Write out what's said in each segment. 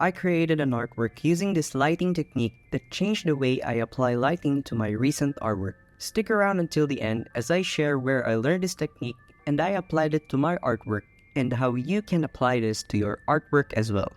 I created an artwork using this lighting technique that changed the way I apply lighting to my recent artwork. Stick around until the end as I share where I learned this technique and I applied it to my artwork and how you can apply this to your artwork as well.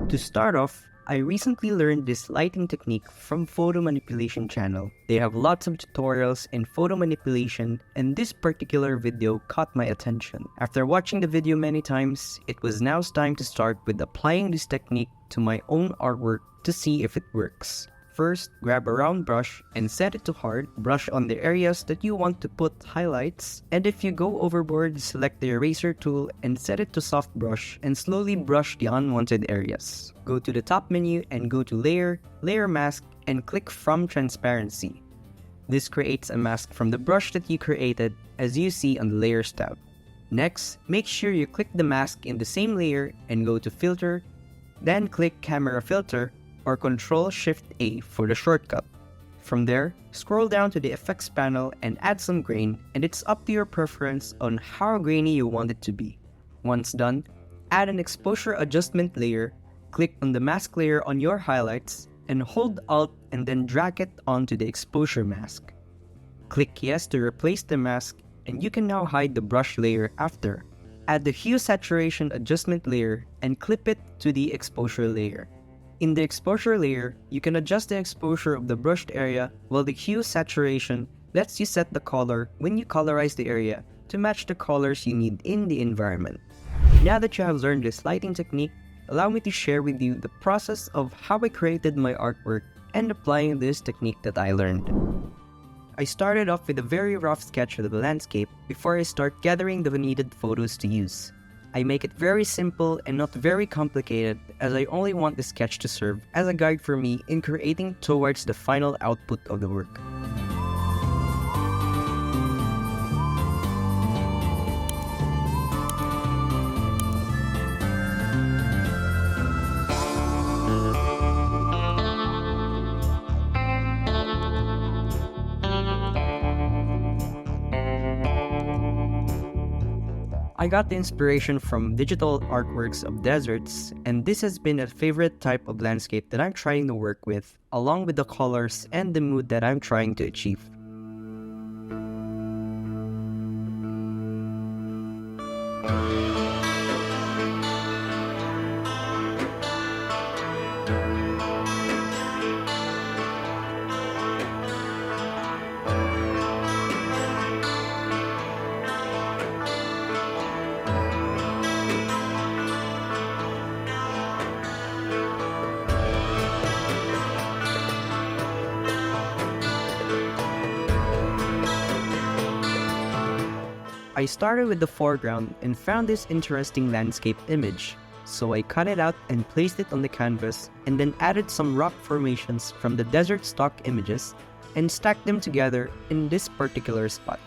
To start off, I recently learned this lighting technique from Photo Manipulation channel. They have lots of tutorials in photo manipulation and this particular video caught my attention. After watching the video many times, it was now time to start with applying this technique to my own artwork to see if it works. First, grab a round brush and set it to hard. Brush on the areas that you want to put highlights. And if you go overboard, select the eraser tool and set it to soft brush and slowly brush the unwanted areas. Go to the top menu and go to Layer, Layer Mask, and click From Transparency. This creates a mask from the brush that you created as you see on the Layers tab. Next, make sure you click the mask in the same layer and go to Filter, then click Camera Filter or Ctrl-Shift-A for the shortcut. From there, scroll down to the effects panel and add some grain, and it's up to your preference on how grainy you want it to be. Once done, add an exposure adjustment layer, click on the mask layer on your highlights, and hold Alt and then drag it onto the exposure mask. Click Yes to replace the mask, and you can now hide the brush layer after. Add the hue saturation adjustment layer and clip it to the exposure layer. In the exposure layer, you can adjust the exposure of the brushed area, while the hue saturation lets you set the color when you colorize the area to match the colors you need in the environment. Now that you have learned this lighting technique, allow me to share with you the process of how I created my artwork and applying this technique that I learned. I started off with a very rough sketch of the landscape before I start gathering the needed photos to use. I make it very simple and not very complicated as I only want the sketch to serve as a guide for me in creating towards the final output of the work. I got the inspiration from digital artworks of deserts, and this has been a favorite type of landscape that I'm trying to work with, along with the colors and the mood that I'm trying to achieve. I started with the foreground and found this interesting landscape image, so I cut it out and placed it on the canvas and then added some rock formations from the desert stock images and stacked them together in this particular spot.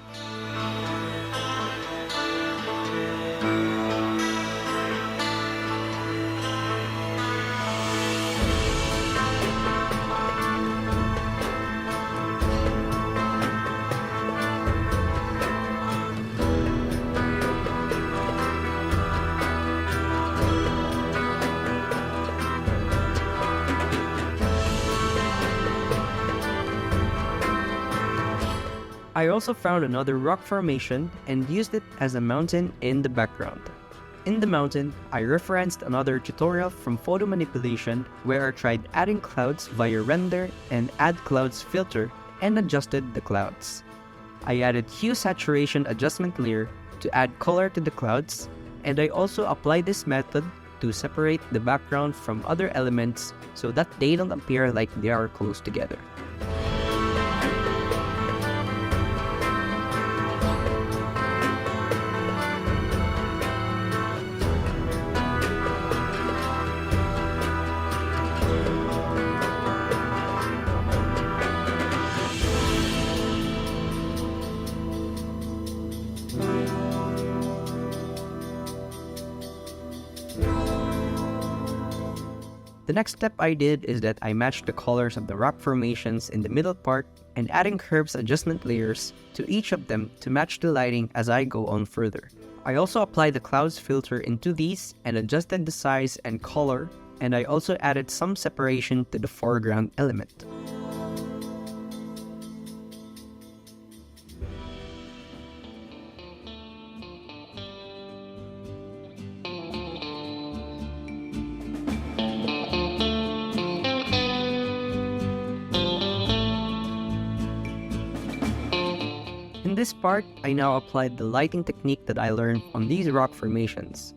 I also found another rock formation and used it as a mountain in the background. In the mountain, I referenced another tutorial from Photo Manipulation where I tried adding clouds via render and add clouds filter and adjusted the clouds. I added hue saturation adjustment layer to add color to the clouds, and I also applied this method to separate the background from other elements so that they don't appear like they are close together. The next step I did is that I matched the colors of the rock formations in the middle part and adding curves adjustment layers to each of them to match the lighting as I go on further. I also applied the clouds filter into these and adjusted the size and color and I also added some separation to the foreground element. In this part, I now applied the lighting technique that I learned on these rock formations.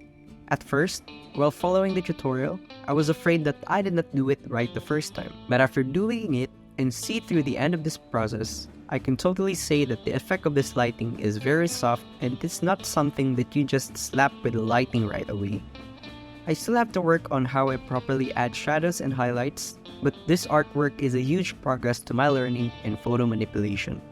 At first, while following the tutorial, I was afraid that I did not do it right the first time. But after doing it and see through the end of this process, I can totally say that the effect of this lighting is very soft and it's not something that you just slap with the lighting right away. I still have to work on how I properly add shadows and highlights, but this artwork is a huge progress to my learning in photo manipulation.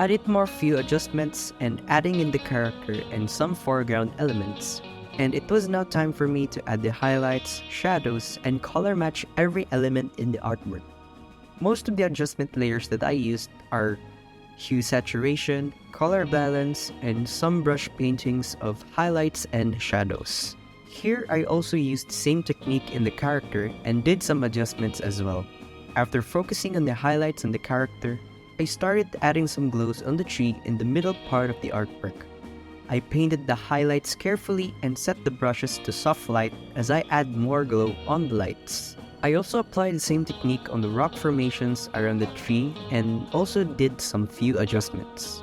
Added more few adjustments and adding in the character and some foreground elements. And it was now time for me to add the highlights, shadows, and color match every element in the artwork. Most of the adjustment layers that I used are hue saturation, color balance, and some brush paintings of highlights and shadows. Here I also used the same technique in the character and did some adjustments as well. After focusing on the highlights and the character, I started adding some glows on the tree in the middle part of the artwork. I painted the highlights carefully and set the brushes to soft light as I add more glow on the lights. I also applied the same technique on the rock formations around the tree and also did some few adjustments.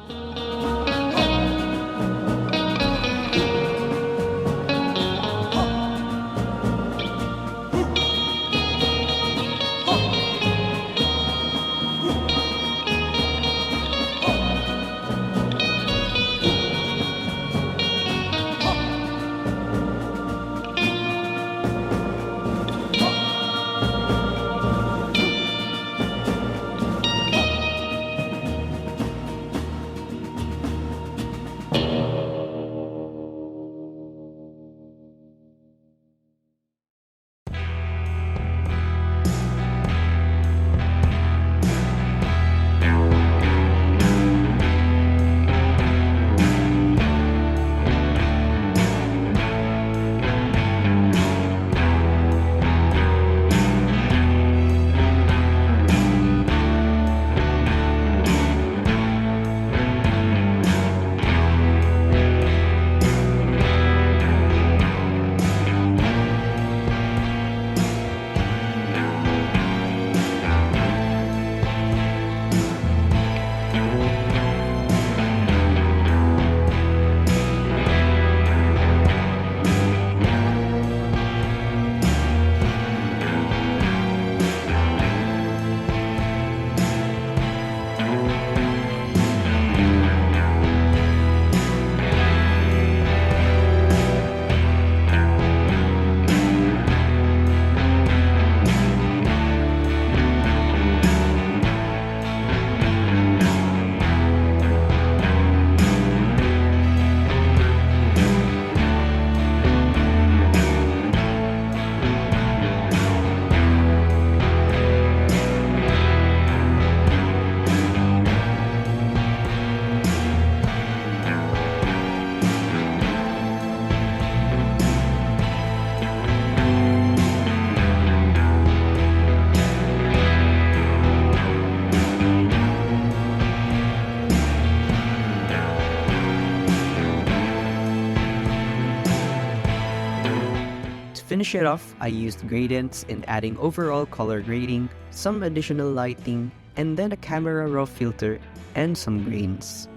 finish it off, I used gradients in adding overall color grading, some additional lighting, and then a camera raw filter and some grains.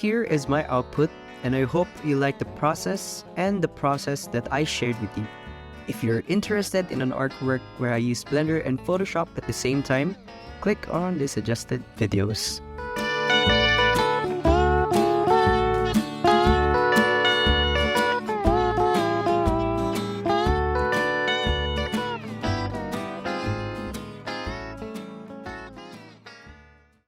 Here is my output, and I hope you like the process and the process that I shared with you. If you're interested in an artwork where I use Blender and Photoshop at the same time, click on the suggested videos.